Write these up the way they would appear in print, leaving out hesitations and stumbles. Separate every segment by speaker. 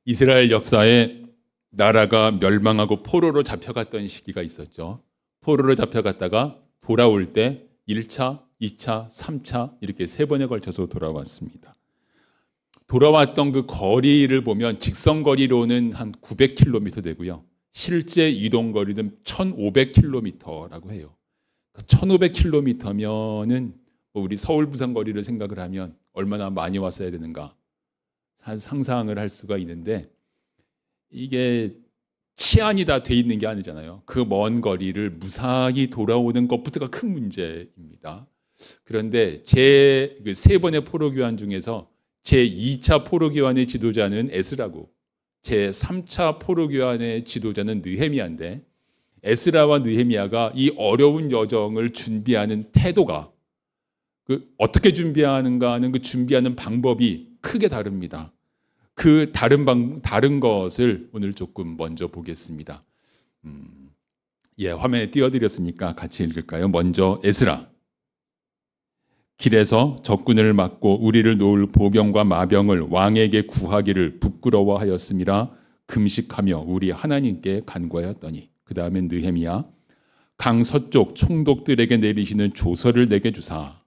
Speaker 1: 이스라엘 역사에 나라가 멸망하고 포로로 잡혀갔던 시기가 있었죠. 포로로 잡혀갔다가 돌아올 때 1차, 2차, 3차 이렇게 3번에 걸쳐서 돌아왔습니다. 돌아왔던 그 거리를 보면 직선거리로는 한 900km 되고요. 실제 이동거리는 1500km라고 해요. 1500km면은 우리 서울 부산 거리를 생각을 하면 얼마나 많이 왔어야 되는가 상상을 할 수가 있는데, 이게 치안이 다 돼 있는 게 아니잖아요. 그 먼 거리를 무사히 돌아오는 것부터가 큰 문제입니다. 그런데 제 그 3번의 포로 교환 중에서 제 2차 포로 교환의 지도자는 에스라고, 제 3차 포로 교환의 지도자는 느헤미야인데, 에스라와 느헤미야가 이 어려운 여정을 준비하는 태도가, 어떻게 준비하는가 하는 그 준비하는 방법이 크게 다릅니다. 그 다른 것을 오늘 조금 먼저 보겠습니다. 화면에 띄워드렸으니까 같이 읽을까요? 먼저 에스라. 길에서 적군을 막고 우리를 놓을 보병과 마병을 왕에게 구하기를 부끄러워하였음이라 금식하며 우리 하나님께 간구하였더니, 그 다음에 느헤미야. 강 서쪽 총독들에게 내리시는 조서를 내게 주사,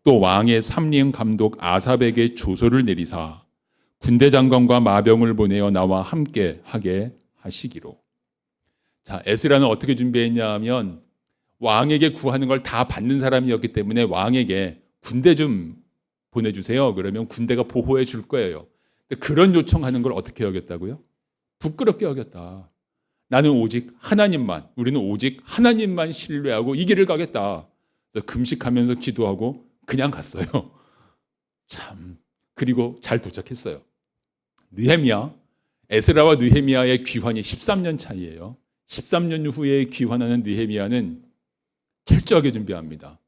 Speaker 1: 또 왕의 삼림 감독 아삽에게 조서를 내리사 군대 장관과 마병을 보내어 나와 함께 하게 하시기로. 자, 에스라는 어떻게 준비했냐 하면 왕에게 구하는 걸 다 받는 사람이었기 때문에 왕에게 군대 좀 보내주세요. 그러면 군대가 보호해 줄 거예요. 근데 그런 요청하는 걸 어떻게 여겼다고요? 부끄럽게 여겼다. 나는 오직 하나님만, 우리는 오직 하나님만 신뢰하고 이 길을 가겠다. 그래서 금식하면서 기도하고 그냥 갔어요. 참, 그리고 잘 도착했어요. 느헤미야, 에스라와 느헤미야의 귀환이 13년 차이예요. 13년 후에 귀환하는 느헤미야는 철저하게 준비합니다.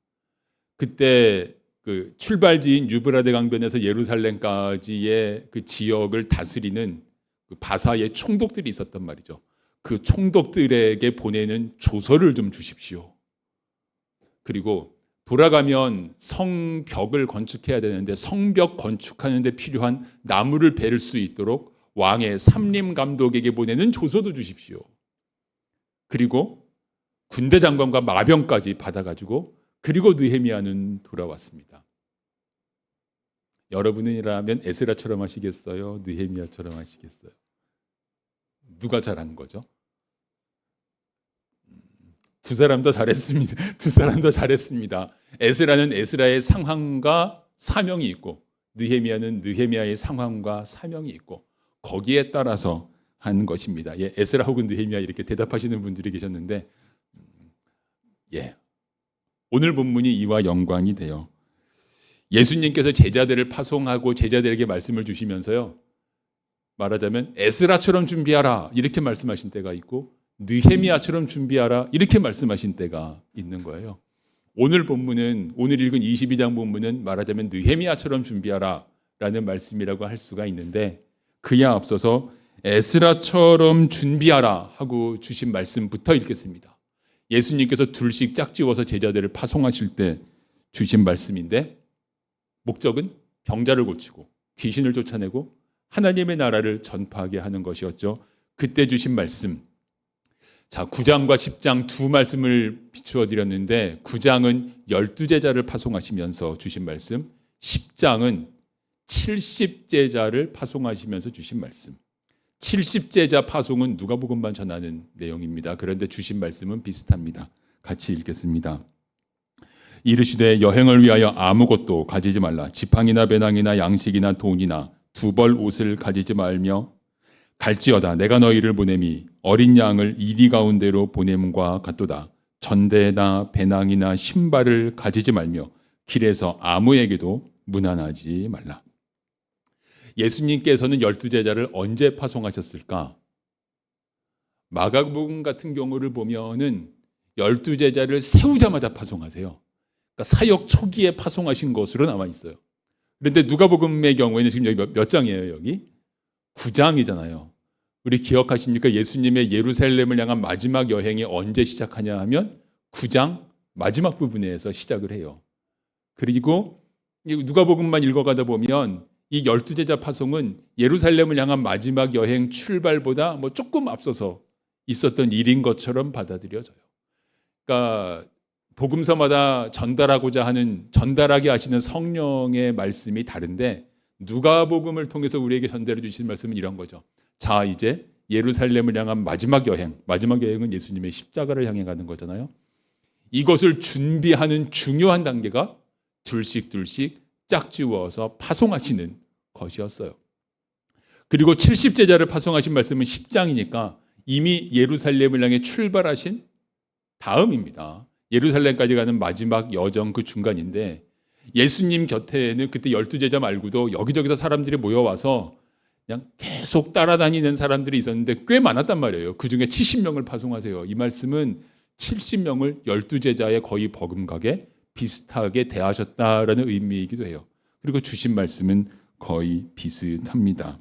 Speaker 1: 그때 그 출발지인 유브라데 강변에서 예루살렘까지의 그 지역을 다스리는 그 바사의 총독들이 있었단 말이죠. 그 총독들에게 보내는 조서를 좀 주십시오. 그리고 돌아가면 성벽을 건축해야 되는데 성벽 건축하는 데 필요한 나무를 베를 수 있도록 왕의 삼림 감독에게 보내는 조서도 주십시오. 그리고 군대 장관과 마병까지 받아가지고, 그리고 느헤미야는 돌아왔습니다. 여러분이라면 에스라처럼 하시겠어요? 느헤미야처럼 하시겠어요? 누가 잘한 거죠? 두 사람 다 잘했습니다. 두 사람 다 잘했습니다. 에스라는 에스라의 상황과 사명이 있고, 느헤미야는 느헤미야의 상황과 사명이 있고, 거기에 따라서 하는 것입니다. 에스라 혹은 느헤미야 이렇게 대답하시는 분들이 계셨는데, 오늘 본문이 이와 연관이 돼요. 예수님께서 제자들을 파송하고 제자들에게 말씀을 주시면서요, 말하자면 에스라처럼 준비하라 이렇게 말씀하신 때가 있고, 느헤미야처럼 준비하라 이렇게 말씀하신 때가 있는 거예요. 오늘 본문은, 오늘 읽은 22장 본문은 말하자면 느헤미야처럼 준비하라 라는 말씀이라고 할 수가 있는데, 그에 앞서서 에스라처럼 준비하라 하고 주신 말씀부터 읽겠습니다. 예수님께서 둘씩 짝지워서 제자들을 파송하실 때 주신 말씀인데, 목적은 병자를 고치고 귀신을 쫓아내고 하나님의 나라를 전파하게 하는 것이었죠. 그때 주신 말씀, 자, 9장과 10장 두 말씀을 비추어 드렸는데, 9장은 12제자를 파송하시면서 주신 말씀, 10장은 70제자를 파송하시면서 주신 말씀. 70제자 파송은 누가복음만 전하는 내용입니다. 그런데 주신 말씀은 비슷합니다. 같이 읽겠습니다. 이르시되 여행을 위하여 아무것도 가지지 말라. 지팡이나 배낭이나 양식이나 돈이나 두 벌 옷을 가지지 말며 갈지어다 내가 너희를 보냄이 어린 양을 이리 가운데로 보냄과 같도다. 전대나 배낭이나 신발을 가지지 말며 길에서 아무에게도 문안하지 말라. 예수님께서는 12제자를 언제 파송하셨을까? 마가복음 같은 경우를 보면은 12제자를 세우자마자 파송하세요. 그러니까 사역 초기에 파송하신 것으로 나와 있어요. 그런데 누가복음의 경우에는 지금 여기 몇 장이에요? 여기 9장이잖아요. 우리 기억하십니까? 예수님의 예루살렘을 향한 마지막 여행이 언제 시작하냐 하면 9장 마지막 부분에서 시작을 해요. 그리고 누가복음만 읽어가다 보면 이 12제자 파송은 예루살렘을 향한 마지막 여행 출발보다 뭐 조금 앞서서 있었던 일인 것처럼 받아들여져요. 그러니까 복음서마다 전달하게 하시는 성령의 말씀이 다른데 누가복음을 통해서 우리에게 전달해 주신 말씀은 이런 거죠. 자, 이제 예루살렘을 향한 마지막 여행은 예수님의 십자가를 향해 가는 거잖아요. 이것을 준비하는 중요한 단계가 둘씩 짝지워서 파송하시는 것이었어요. 그리고 70제자를 파송하신 말씀은 10장이니까 이미 예루살렘을 향해 출발하신 다음입니다. 예루살렘까지 가는 마지막 여정 그 중간인데 예수님 곁에는 그때 12제자 말고도 여기저기서 사람들이 모여와서 그냥 계속 따라다니는 사람들이 있었는데 꽤 많았단 말이에요. 그중에 70명을 파송하세요. 이 말씀은 70명을 12제자의 거의 버금가게 비슷하게 대하셨다라는 의미이기도 해요. 그리고 주신 말씀은 거의 비슷합니다.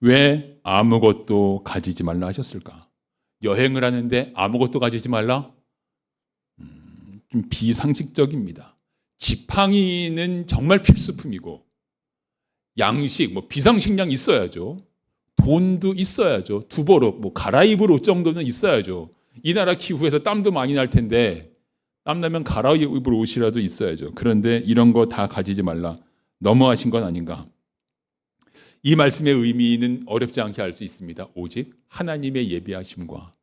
Speaker 1: 왜 아무것도 가지지 말라 하셨을까? 여행을 하는데 아무것도 가지지 말라? 좀 비상식적입니다. 지팡이는 정말 필수품이고 양식, 비상식량 있어야죠. 돈도 있어야죠. 두벌옷, 갈아입을 옷 정도는 있어야죠. 이 나라 기후에서 땀도 많이 날 텐데 땀나면 갈아입을 옷이라도 있어야죠. 그런데 이런 거 다 가지지 말라. 너무하신 건 아닌가? 이 말씀의 의미는 어렵지 않게 알 수 있습니다. 오직 하나님의 예비하심과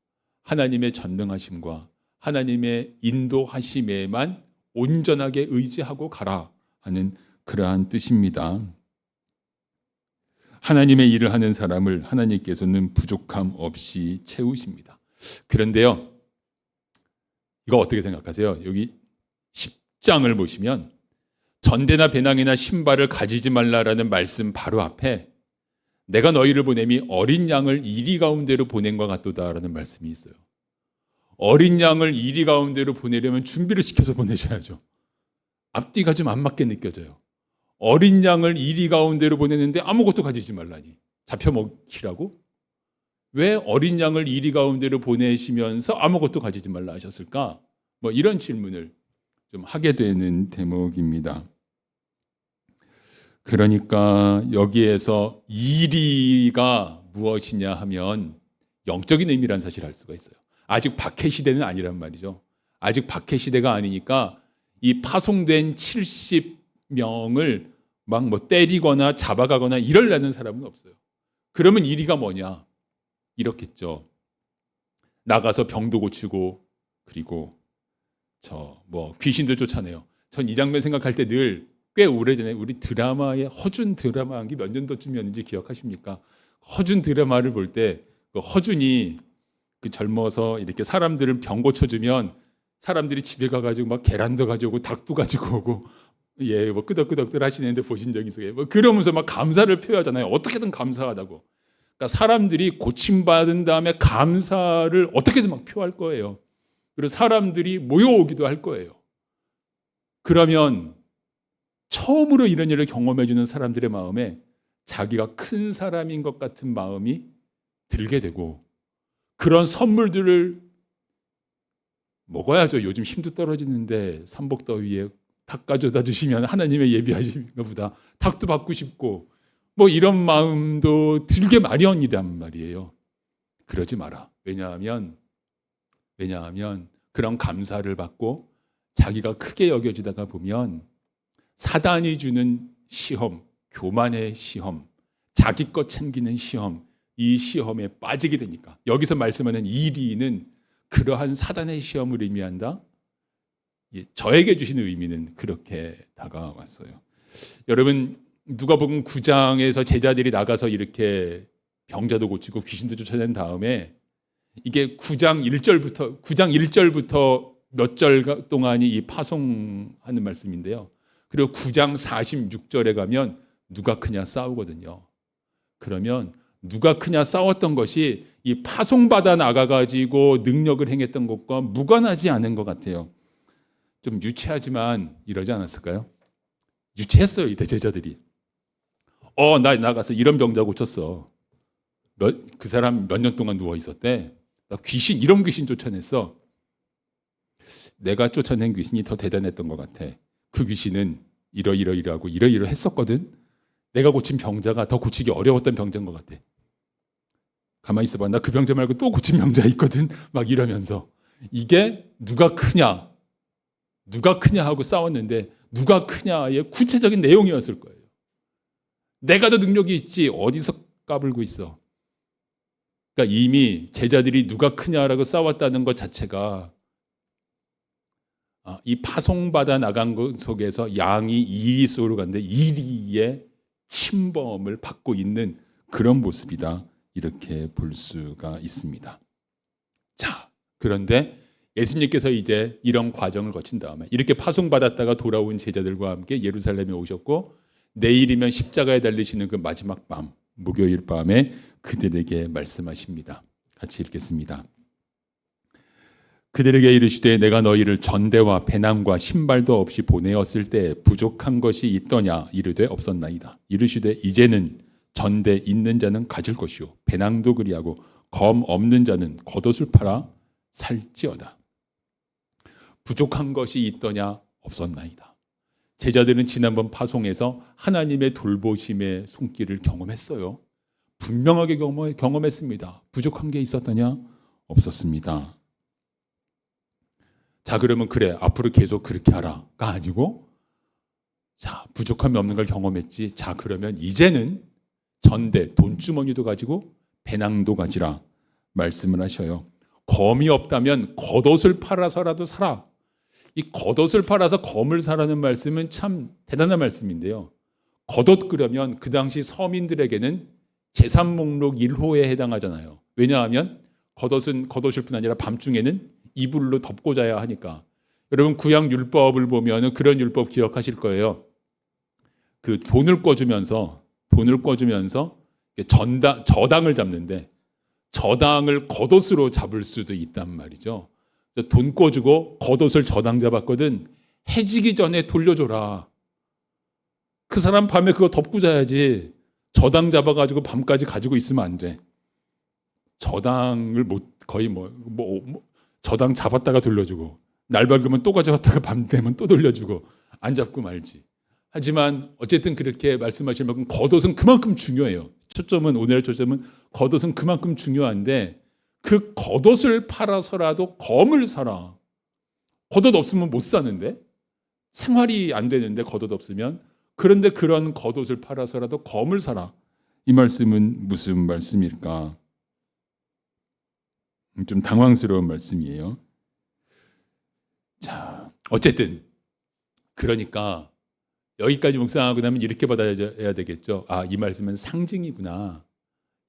Speaker 1: 하나님의 전능하심과 하나님의 인도하심에만 온전하게 의지하고 가라 하는 그러한 뜻입니다. 하나님의 일을 하는 사람을 하나님께서는 부족함 없이 채우십니다. 그런데요, 이거 어떻게 생각하세요? 여기 10장을 보시면 전대나 배낭이나 신발을 가지지 말라라는 말씀 바로 앞에 내가 너희를 보냄이 어린 양을 이리 가운데로 보낸 것 같도다라는 말씀이 있어요. 어린 양을 이리 가운데로 보내려면 준비를 시켜서 보내셔야죠. 앞뒤가 좀 안 맞게 느껴져요. 어린 양을 이리 가운데로 보내는데 아무것도 가지지 말라니. 잡혀 먹히라고? 왜 어린 양을 이리 가운데로 보내시면서 아무것도 가지지 말라 하셨을까? 이런 질문을 좀 하게 되는 대목입니다. 그러니까 여기에서 이리가 무엇이냐 하면 영적인 의미라는 사실을 알 수가 있어요. 아직 박해 시대는 아니란 말이죠. 아직 박해 시대가 아니니까 이 파송된 70명을 막 때리거나 잡아가거나 이러려는 사람은 없어요. 그러면 이리가 뭐냐? 이렇겠죠. 나가서 병도 고치고 그리고 귀신도 쫓아내요. 전 이 장면 생각할 때 늘 꽤 오래전에 우리 드라마에 허준 드라마 한 게 몇 년도쯤이었는지 기억하십니까? 허준 드라마를 볼 때 그 허준이 젊어서 이렇게 사람들을 병 고쳐주면 사람들이 집에 가가지고 막 계란도 가져오고 닭도 가지고 오고 끄덕끄덕들 하시는데 보신 적 있어요? 그러면서 막 감사를 표하잖아요. 어떻게든 감사하다고. 그러니까 사람들이 고침받은 다음에 감사를 어떻게든 막 표할 거예요. 그리고 사람들이 모여오기도 할 거예요. 그러면 처음으로 이런 일을 경험해주는 사람들의 마음에 자기가 큰 사람인 것 같은 마음이 들게 되고 그런 선물들을 먹어야죠. 요즘 힘도 떨어지는데 삼복더위에 닭 가져다 주시면 하나님의 예비하신가 보다. 닭도 받고 싶고 이런 마음도 들게 마련이란 말이에요. 그러지 마라. 왜냐하면 그런 감사를 받고 자기가 크게 여겨지다가 보면 사단이 주는 시험, 교만의 시험, 자기 것 챙기는 시험, 이 시험에 빠지게 되니까 여기서 말씀하는 이리는 그러한 사단의 시험을 의미한다. 저에게 주시는 의미는 그렇게 다가왔어요. 여러분 누가복음 9장에서 제자들이 나가서 이렇게 병자도 고치고 귀신도 쫓아낸 다음에 이게 9장 1절부터 몇 절 동안이 이 파송하는 말씀인데요. 그리고 9장 46절에 가면 누가 크냐 싸우거든요. 그러면 누가 크냐 싸웠던 것이 이 파송받아 나가가지고 능력을 행했던 것과 무관하지 않은 것 같아요. 좀 유치하지만 이러지 않았을까요? 유치했어요. 이때 제자들이. 나 나가서 이런 병자 고쳤어. 그 사람 몇 년 동안 누워 있었대. 나 이런 귀신 쫓아냈어. 내가 쫓아낸 귀신이 더 대단했던 것 같아. 그 귀신은 이러이러이러하고 이러이러 했었거든. 내가 고친 병자가 더 고치기 어려웠던 병자인 것 같아. 가만히 있어봐. 나 그 병자 말고 또 고친 병자 있거든. 막 이러면서 이게 누가 크냐 하고 싸웠는데 누가 크냐의 구체적인 내용이었을 거예요. 내가 더 능력이 있지 어디서 까불고 있어. 그러니까 이미 제자들이 누가 크냐라고 싸웠다는 것 자체가 이 파송받아 나간 것 속에서 양이 이리 속으로 갔는데 이리의 침범을 받고 있는 그런 모습이다. 이렇게 볼 수가 있습니다. 자, 그런데 예수님께서 이제 이런 과정을 거친 다음에 이렇게 파송받았다가 돌아온 제자들과 함께 예루살렘에 오셨고 내일이면 십자가에 달리시는 그 마지막 밤, 목요일 밤에 그들에게 말씀하십니다. 같이 읽겠습니다. 그들에게 이르시되 내가 너희를 전대와 배낭과 신발도 없이 보내었을 때 부족한 것이 있더냐 이르되 없었나이다. 이르시되 이제는 전대 있는 자는 가질 것이요 배낭도 그리하고 검 없는 자는 겉옷을 팔아 살지어다. 부족한 것이 있더냐 없었나이다. 제자들은 지난번 파송에서 하나님의 돌보심의 손길을 경험했어요. 분명하게 경험했습니다. 부족한 게 있었더냐 없었습니다. 자, 그러면 그래 앞으로 계속 그렇게 하라가 아니고, 자, 부족함이 없는 걸 경험했지. 자, 그러면 이제는 전대 돈주머니도 가지고 배낭도 가지라 말씀을 하셔요. 검이 없다면 겉옷을 팔아서라도 사라. 이 겉옷을 팔아서 검을 사라는 말씀은 참 대단한 말씀인데요. 겉옷 그러면 그 당시 서민들에게는 재산 목록 1호에 해당하잖아요. 왜냐하면 겉옷은 겉옷일 뿐 아니라 밤중에는 이불로 덮고 자야 하니까. 여러분 구약 율법을 보면 그런 율법 기억하실 거예요. 그 돈을 꿔주면서 저당을 잡는데 저당을 겉옷으로 잡을 수도 있단 말이죠. 돈 꿔주고 겉옷을 저당 잡았거든. 해지기 전에 돌려줘라. 그 사람 밤에 그거 덮고 자야지. 저당 잡아가지고 밤까지 가지고 있으면 안 돼. 저당을 저당 잡았다가 돌려주고 날 밝으면 또 가져갔다가 밤 되면 또 돌려주고 안 잡고 말지. 하지만 어쨌든 그렇게 말씀하실 만큼 겉옷은 그만큼 중요해요. 오늘의 초점은 겉옷은 그만큼 중요한데 그 겉옷을 팔아서라도 검을 사라. 겉옷 없으면 못 사는데 생활이 안 되는데 겉옷 없으면. 그런데 그런 겉옷을 팔아서라도 검을 사라. 이 말씀은 무슨 말씀일까? 좀 당황스러운 말씀이에요. 자, 어쨌든 그러니까 여기까지 묵상하고 나면 이렇게 받아야 되겠죠. 아, 이 말씀은 상징이구나.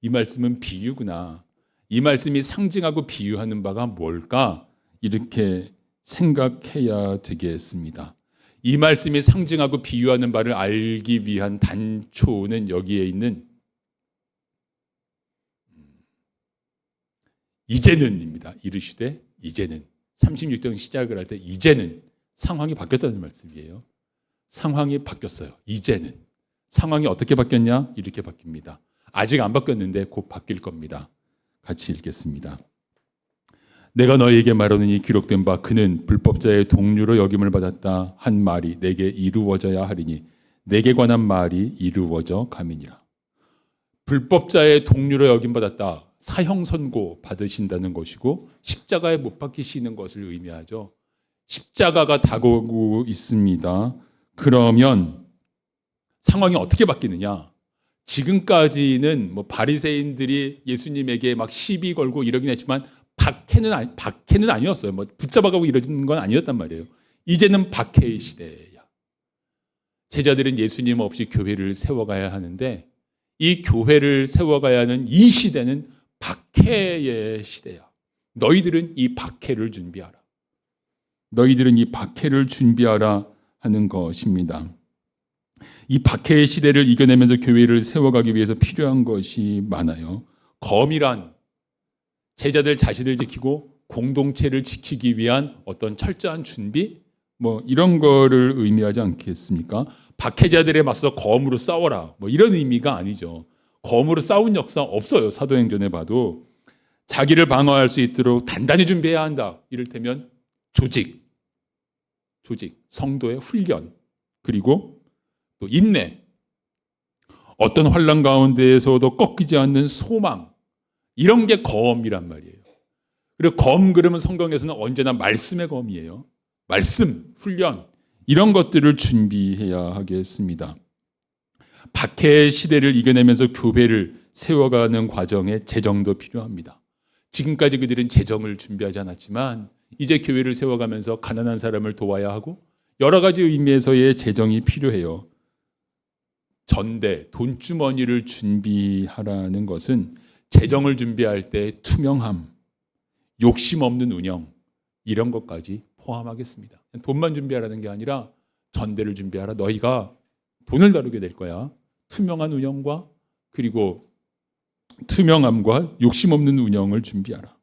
Speaker 1: 이 말씀은 비유구나. 이 말씀이 상징하고 비유하는 바가 뭘까? 이렇게 생각해야 되겠습니다. 이 말씀이 상징하고 비유하는 바를 알기 위한 단초는 여기에 있는 이제는입니다. 이르시되 이제는 36장 시작을 할 때 이제는 상황이 바뀌었다는 말씀이에요. 상황이 바뀌었어요. 이제는 상황이 어떻게 바뀌었냐? 이렇게 바뀝니다. 아직 안 바뀌었는데 곧 바뀔 겁니다. 같이 읽겠습니다. 내가 너희에게 말하노니 기록된 바 그는 불법자의 동류로 여김을 받았다 한 말이 내게 이루어져야 하리니 내게 관한 말이 이루어져 가미니라. 불법자의 동류로 여김 받았다. 사형 선고 받으신다는 것이고 십자가에 못 박히시는 것을 의미하죠. 십자가가 다가오고 있습니다. 그러면 상황이 어떻게 바뀌느냐? 지금까지는 바리새인들이 예수님에게 막 시비 걸고 이러긴 했지만 박해는 아니었어요. 붙잡아가고 이러는 건 아니었단 말이에요. 이제는 박해의 시대야. 제자들은 예수님 없이 교회를 세워가야 하는데 이 교회를 세워가야 하는 이 시대는 박해의 시대야. 너희들은 이 박해를 준비하라. 너희들은 이 박해를 준비하라 하는 것입니다. 이 박해의 시대를 이겨내면서 교회를 세워가기 위해서 필요한 것이 많아요. 검이란 제자들 자신을 지키고 공동체를 지키기 위한 어떤 철저한 준비? 이런 거를 의미하지 않겠습니까? 박해자들에 맞서 검으로 싸워라. 이런 의미가 아니죠. 검으로 싸운 역사 없어요. 사도행전에 봐도. 자기를 방어할 수 있도록 단단히 준비해야 한다. 이를테면 조직, 성도의 훈련, 그리고 또 인내, 어떤 환난 가운데에서도 꺾이지 않는 소망, 이런 게 검이란 말이에요. 그리고 검 그러면 성경에서는 언제나 말씀의 검이에요. 말씀, 훈련, 이런 것들을 준비해야 하겠습니다. 박해 시대를 이겨내면서 교회를 세워가는 과정에 재정도 필요합니다. 지금까지 그들은 재정을 준비하지 않았지만 이제 교회를 세워가면서 가난한 사람을 도와야 하고 여러 가지 의미에서의 재정이 필요해요. 전대, 돈주머니를 준비하라는 것은 재정을 준비할 때 투명함, 욕심 없는 운영, 이런 것까지 포함하겠습니다. 돈만 준비하라는 게 아니라 전대를 준비하라. 너희가 돈을 다루게 될 거야. 투명한 운영과 그리고 투명함과 욕심 없는 운영을 준비하라.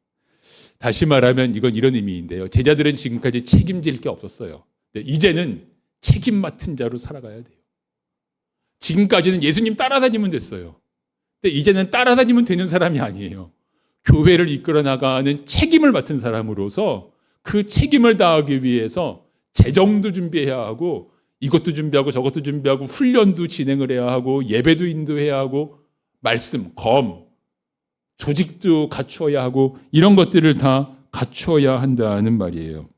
Speaker 1: 다시 말하면 이건 이런 의미인데요. 제자들은 지금까지 책임질 게 없었어요. 이제는 책임 맡은 자로 살아가야 돼요. 지금까지는 예수님 따라다니면 됐어요. 근데 이제는 따라다니면 되는 사람이 아니에요. 교회를 이끌어 나가는 책임을 맡은 사람으로서 그 책임을 다하기 위해서 재정도 준비해야 하고 이것도 준비하고 저것도 준비하고 훈련도 진행을 해야 하고 예배도 인도해야 하고 말씀, 검, 조직도 갖추어야 하고 이런 것들을 다 갖추어야 한다는 말이에요.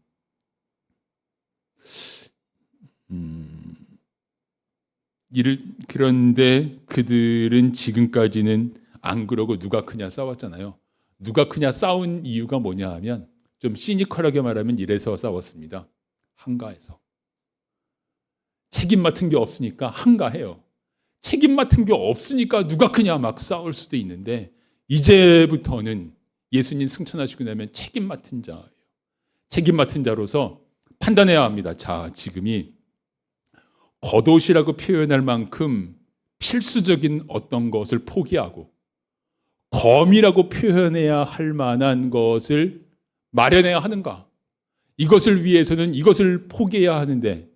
Speaker 1: 그런데 그들은 지금까지는 안 그러고 누가 크냐 싸웠잖아요. 누가 크냐 싸운 이유가 뭐냐 하면 좀 시니컬하게 말하면 이래서 싸웠습니다. 한가해서. 책임 맡은 게 없으니까 한가해요. 책임 맡은 게 없으니까 누가 크냐 막 싸울 수도 있는데 이제부터는 예수님 승천하시고 나면 책임 맡은 자예요. 책임 맡은 자로서 판단해야 합니다. 자, 지금이 겉옷이라고 표현할 만큼 필수적인 어떤 것을 포기하고 검이라고 표현해야 할 만한 것을 마련해야 하는가? 이것을 위해서는 이것을 포기해야 하는데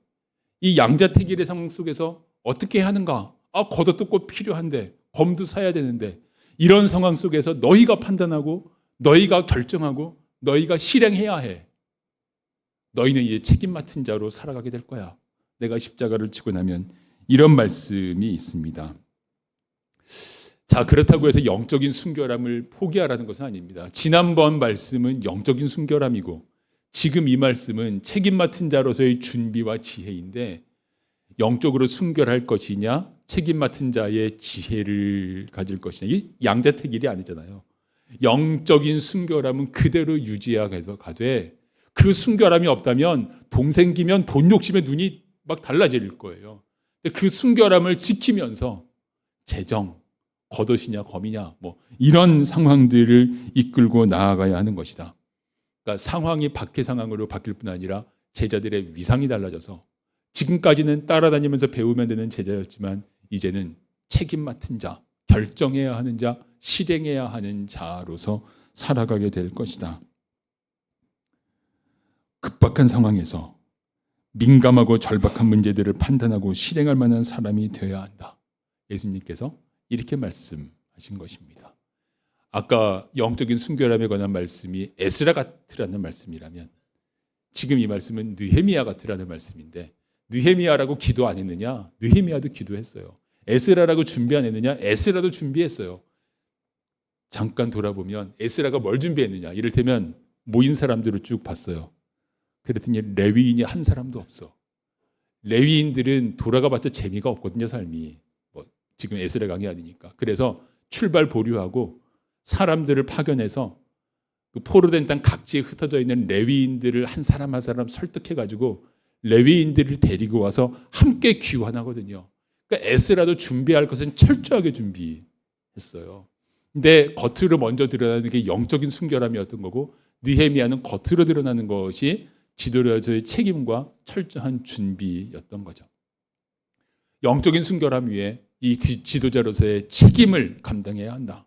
Speaker 1: 이 양자택일의 상황 속에서 어떻게 해야 하는가? 겉옷도 꼭 필요한데 검도 사야 되는데 이런 상황 속에서 너희가 판단하고 너희가 결정하고 너희가 실행해야 해. 너희는 이제 책임 맡은 자로 살아가게 될 거야. 내가 십자가를 지고 나면 이런 말씀이 있습니다. 자, 그렇다고 해서 영적인 순결함을 포기하라는 것은 아닙니다. 지난번 말씀은 영적인 순결함이고 지금 이 말씀은 책임 맡은 자로서의 준비와 지혜인데 영적으로 순결할 것이냐 책임 맡은 자의 지혜를 가질 것이냐 이 양자택일이 아니잖아요. 영적인 순결함은 그대로 유지해서 가되 그 순결함이 없다면 돈 생기면 돈 욕심에 눈이 막 달라질 거예요. 그 순결함을 지키면서 재정, 겉옷이냐 검이냐 뭐 이런 상황들을 이끌고 나아가야 하는 것이다. 그러니까 상황이 박해 상황으로 바뀔 뿐 아니라 제자들의 위상이 달라져서 지금까지는 따라다니면서 배우면 되는 제자였지만 이제는 책임 맡은 자, 결정해야 하는 자, 실행해야 하는 자로서 살아가게 될 것이다. 급박한 상황에서 민감하고 절박한 문제들을 판단하고 실행할 만한 사람이 되어야 한다. 예수님께서 이렇게 말씀하신 것입니다. 아까 영적인 순결함에 관한 말씀이 에스라 같으라는 말씀이라면 지금 이 말씀은 느헤미야 같으라는 말씀인데 느헤미야라고 기도 안 했느냐? 느헤미야도 기도했어요. 에스라라고 준비 안 했느냐? 에스라도 준비했어요. 잠깐 돌아보면 에스라가 뭘 준비했느냐? 이를테면 모인 사람들을 쭉 봤어요. 그랬더니 레위인이 한 사람도 없어. 레위인들은 돌아가봤자 재미가 없거든요, 삶이. 지금 에스라 강이 아니니까. 그래서 출발 보류하고 사람들을 파견해서 그 포로된 땅 각지에 흩어져 있는 레위인들을 한 사람 한 사람 설득해가지고 레위인들을 데리고 와서 함께 귀환하거든요. 그러니까 에스라도 준비할 것은 철저하게 준비했어요. 근데 겉으로 먼저 드러나는 게 영적인 순결함이었던 거고 느헤미야는 겉으로 드러나는 것이 지도자의 책임과 철저한 준비였던 거죠. 영적인 순결함 위에 이 지도자로서의 책임을 감당해야 한다.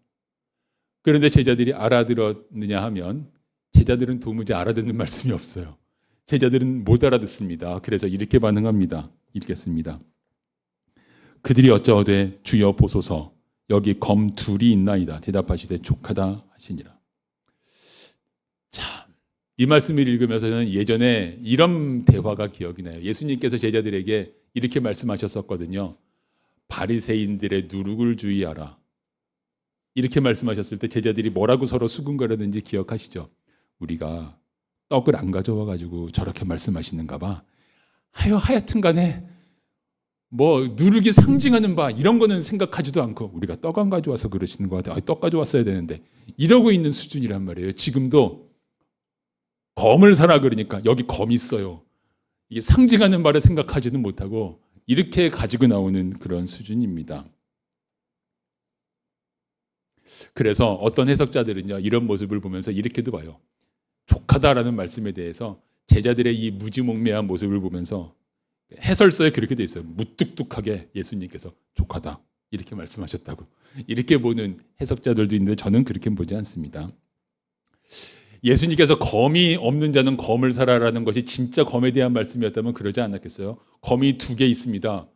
Speaker 1: 그런데 제자들이 알아들었느냐 하면 제자들은 도무지 알아듣는 말씀이 없어요. 제자들은 못 알아듣습니다. 그래서 이렇게 반응합니다. 읽겠습니다. 그들이 어쩌오되 주여 보소서 여기 검 둘이 있나이다. 대답하시되 족하다 하시니라. 자, 이 말씀을 읽으면서는 예전에 이런 대화가 기억이 나요. 예수님께서 제자들에게 이렇게 말씀하셨었거든요. 바리새인들의 누룩을 주의하라. 이렇게 말씀하셨을 때 제자들이 뭐라고 서로 수군거렸는지 기억하시죠? 우리가 떡을 안 가져와 가지고 저렇게 말씀하시는가 봐. 하여튼 간에 뭐 누룩이 상징하는 바 이런 거는 생각하지도 않고 우리가 떡 안 가져와서 그러시는 것 같아요. 떡 가져왔어야 되는데 이러고 있는 수준이란 말이에요. 지금도 검을 사라 그러니까 여기 검이 있어요. 이게 상징하는 바를 생각하지는 못하고 이렇게 가지고 나오는 그런 수준입니다. 그래서 어떤 해석자들은요, 이런 모습을 보면서 이렇게도 봐요. 족하다라는 말씀에 대해서 제자들의 이 무지몽매한 모습을 보면서 해설서에 그렇게 돼 있어요. 무뚝뚝하게 예수님께서 족하다 이렇게 말씀하셨다고. 이렇게 보는 해석자들도 있는데 저는 그렇게 보지 않습니다. 예수님께서 검이 없는 자는 검을 사라라는 것이 진짜 검에 대한 말씀이었다면 그러지 않았겠어요? 검이 2개 있습니다.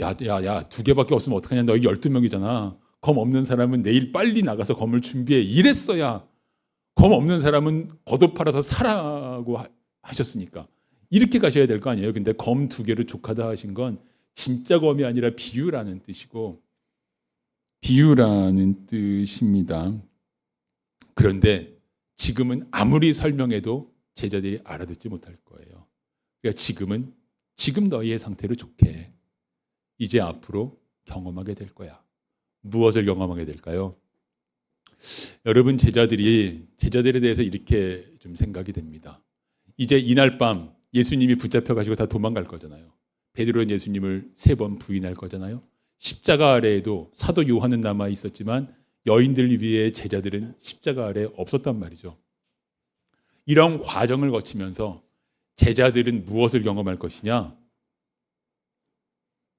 Speaker 1: 야, 2개밖에 없으면 어떡하냐? 너희 12명이잖아. 검 없는 사람은 내일 빨리 나가서 검을 준비해. 이랬어야 검 없는 사람은 겉옷 팔아서 사라고 하셨으니까. 이렇게 가셔야 될 거 아니에요. 근데 검 2개로 족하다 하신 건 진짜 검이 아니라 비유라는 뜻이고, 비유라는 뜻입니다. 그런데 지금은 아무리 설명해도 제자들이 알아듣지 못할 거예요. 그러니까 지금 너희의 상태를 좋게 해. 이제 앞으로 경험하게 될 거야. 무엇을 경험하게 될까요? 여러분, 제자들에 대해서 이렇게 좀 생각이 됩니다. 이제 이날 밤 예수님이 붙잡혀 가지고 다 도망갈 거잖아요. 베드로는 예수님을 3번 부인할 거잖아요. 십자가 아래에도 사도 요한은 남아 있었지만 여인들 위에 제자들은 십자가 아래 없었단 말이죠. 이런 과정을 거치면서 제자들은 무엇을 경험할 것이냐?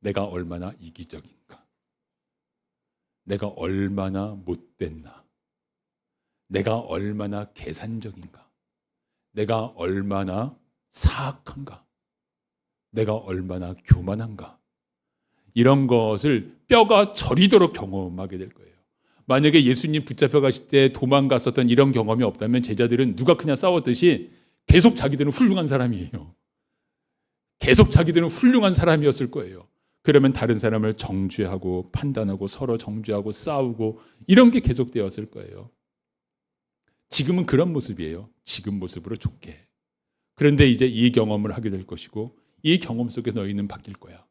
Speaker 1: 내가 얼마나 이기적인가? 내가 얼마나 못됐나? 내가 얼마나 계산적인가? 내가 얼마나 사악한가? 내가 얼마나 교만한가? 이런 것을 뼈가 저리도록 경험하게 될 거예요. 만약에 예수님 붙잡혀 가실 때 도망갔었던 이런 경험이 없다면 제자들은 누가 그냥 싸웠듯이 계속 자기들은 훌륭한 사람이에요. 계속 자기들은 훌륭한 사람이었을 거예요. 그러면 다른 사람을 정죄하고 판단하고 서로 정죄하고 싸우고 이런 게 계속되었을 거예요. 지금은 그런 모습이에요. 지금 모습으로 좋게. 그런데 이제 이 경험을 하게 될 것이고 이 경험 속에서 너희는 바뀔 거야.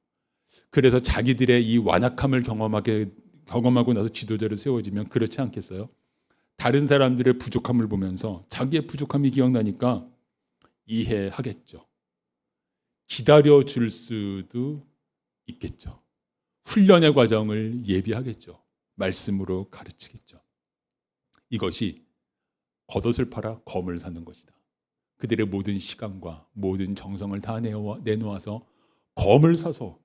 Speaker 1: 그래서 자기들의 이 완악함을 경험하고 나서 지도자를 세워지면 그렇지 않겠어요? 다른 사람들의 부족함을 보면서 자기의 부족함이 기억나니까 이해하겠죠. 기다려줄 수도 있겠죠. 훈련의 과정을 예비하겠죠. 말씀으로 가르치겠죠. 이것이 겉옷을 팔아 검을 사는 것이다. 그들의 모든 시간과 모든 정성을 다 내놓아서 검을 사서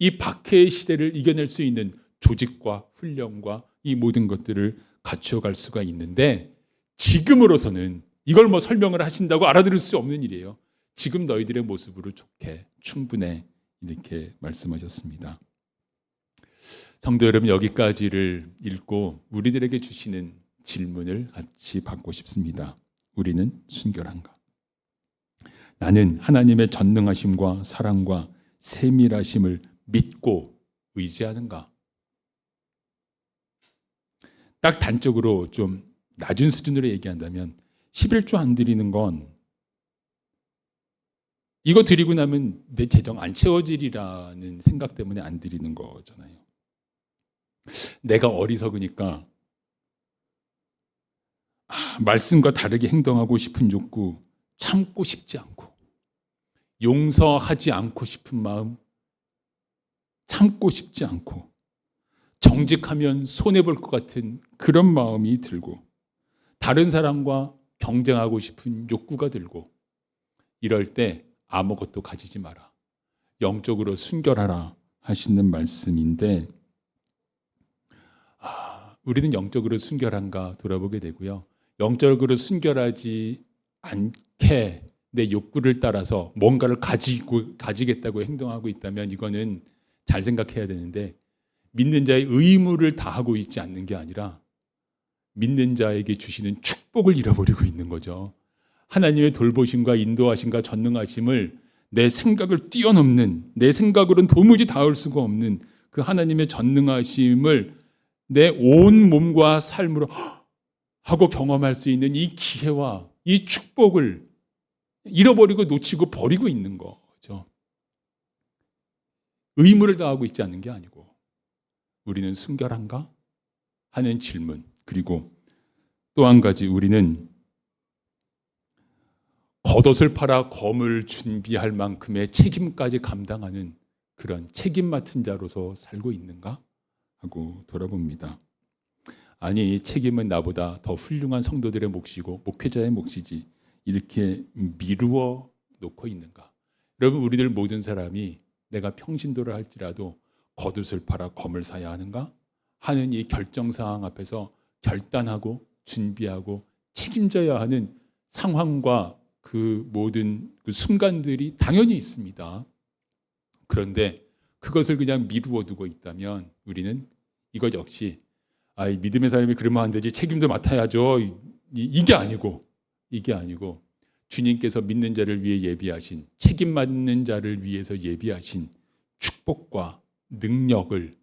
Speaker 1: 이 박해의 시대를 이겨낼 수 있는 조직과 훈련과 이 모든 것들을 갖추어갈 수가 있는데, 지금으로서는 이걸 뭐 설명을 하신다고 알아들을 수 없는 일이에요. 지금 너희들의 모습으로 좋게 충분해, 이렇게 말씀하셨습니다. 성도 여러분, 여기까지를 읽고 우리들에게 주시는 질문을 같이 받고 싶습니다. 우리는 순결한가? 나는 하나님의 전능하심과 사랑과 세밀하심을 믿고 의지하는가? 딱 단적으로 좀 낮은 수준으로 얘기한다면 11조 안 드리는 건 이거 드리고 나면 내 재정 안 채워지리라는 생각 때문에 안 드리는 거잖아요. 내가 어리석으니까 말씀과 다르게 행동하고 싶은 욕구 참고 싶지 않고, 용서하지 않고 싶은 마음 참고 싶지 않고, 정직하면 손해볼 것 같은 그런 마음이 들고, 다른 사람과 경쟁하고 싶은 욕구가 들고, 이럴 때 아무것도 가지지 마라. 영적으로 순결하라 하시는 말씀인데, 우리는 영적으로 순결한가 돌아보게 되고요. 영적으로 순결하지 않게 내 욕구를 따라서 뭔가를 가지겠다고 행동하고 있다면 이거는 잘 생각해야 되는데, 믿는 자의 의무를 다하고 있지 않는 게 아니라 믿는 자에게 주시는 축복을 잃어버리고 있는 거죠. 하나님의 돌보심과 인도하심과 전능하심을 내 생각을 뛰어넘는, 내 생각으로는 도무지 닿을 수가 없는 그 하나님의 전능하심을 내 온 몸과 삶으로 하고 경험할 수 있는 이 기회와 이 축복을 잃어버리고 놓치고 버리고 있는 거죠. 의무를 다하고 있지 않는 게 아니고 우리는 순결한가? 하는 질문. 그리고 또 한 가지, 우리는 겉옷을 팔아 검을 준비할 만큼의 책임까지 감당하는 그런 책임 맡은 자로서 살고 있는가? 하고 돌아봅니다. 아니, 책임은 나보다 더 훌륭한 성도들의 몫이고 목회자의 몫이지 이렇게 미루어 놓고 있는가? 여러분, 우리들 모든 사람이 내가 평신도를 할지라도 겉옷을 팔아 검을 사야 하는가? 하는 이 결정사항 앞에서 결단하고 준비하고 책임져야 하는 상황과 그 모든 그 순간들이 당연히 있습니다. 그런데 그것을 그냥 미루어 두고 있다면 우리는 이것 역시 믿음의 사람이 그러면 안 되지, 책임도 맡아야죠, 이게 아니고 주님께서 믿는 자를 위해 예비하신, 책임 맡는 자를 위해서 예비하신 축복과 능력을,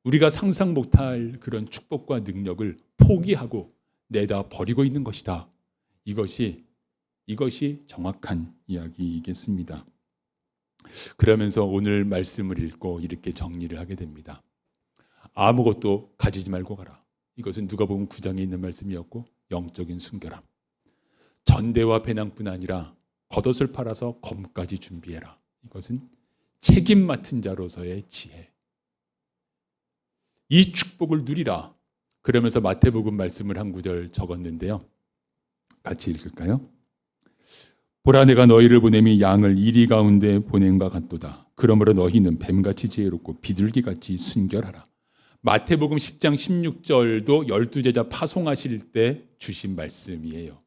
Speaker 1: 우리가 상상 못할 그런 축복과 능력을 포기하고 내다 버리고 있는 것이다. 이것이 정확한 이야기이겠습니다. 그러면서 오늘 말씀을 읽고 이렇게 정리를 하게 됩니다. 아무것도 가지지 말고 가라. 이것은 누가복음 9장에 있는 말씀이었고 영적인 순결함. 전대와 배낭뿐 아니라 겉옷을 팔아서 검까지 준비해라. 이것은 책임 맡은 자로서의 지혜. 이 축복을 누리라. 그러면서 마태복음 말씀을 한 구절 적었는데요. 같이 읽을까요? 보라, 내가 너희를 보냄이 양을 이리 가운데 보냄과 같도다. 그러므로 너희는 뱀같이 지혜롭고 비둘기같이 순결하라. 마태복음 10장 16절도 12제자 파송하실 때 주신 말씀이에요.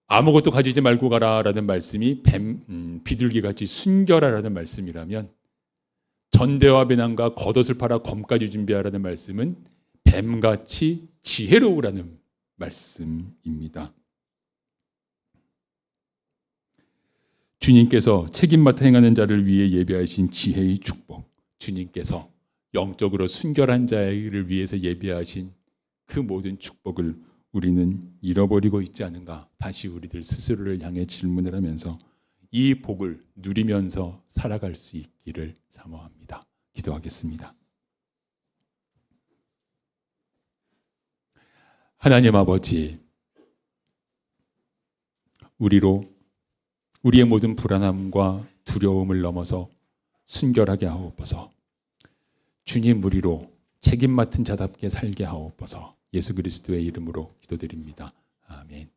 Speaker 1: 아무것도 가지지 말고 가라라는 말씀이 비둘기같이 순결하라는 말씀이라면, 전대와 배낭과 겉옷을 팔아 검까지 준비하라는 말씀은 뱀같이 지혜로우라는 말씀입니다. 주님께서 책임 맡아 행하는 자를 위해 예비하신 지혜의 축복, 주님께서 영적으로 순결한 자를 위해서 예비하신 그 모든 축복을 우리는 잃어버리고 있지 않은가? 다시 우리들 스스로를 향해 질문을 하면서 이 복을 누리면서 살아갈 수 있기를 사모합니다. 기도하겠습니다. 하나님 아버지, 우리의 모든 불안함과 두려움을 넘어서 순결하게 하옵소서. 주님, 우리로 책임 맡은 자답게 살게 하옵소서. 예수 그리스도의 이름으로 기도드립니다. 아멘.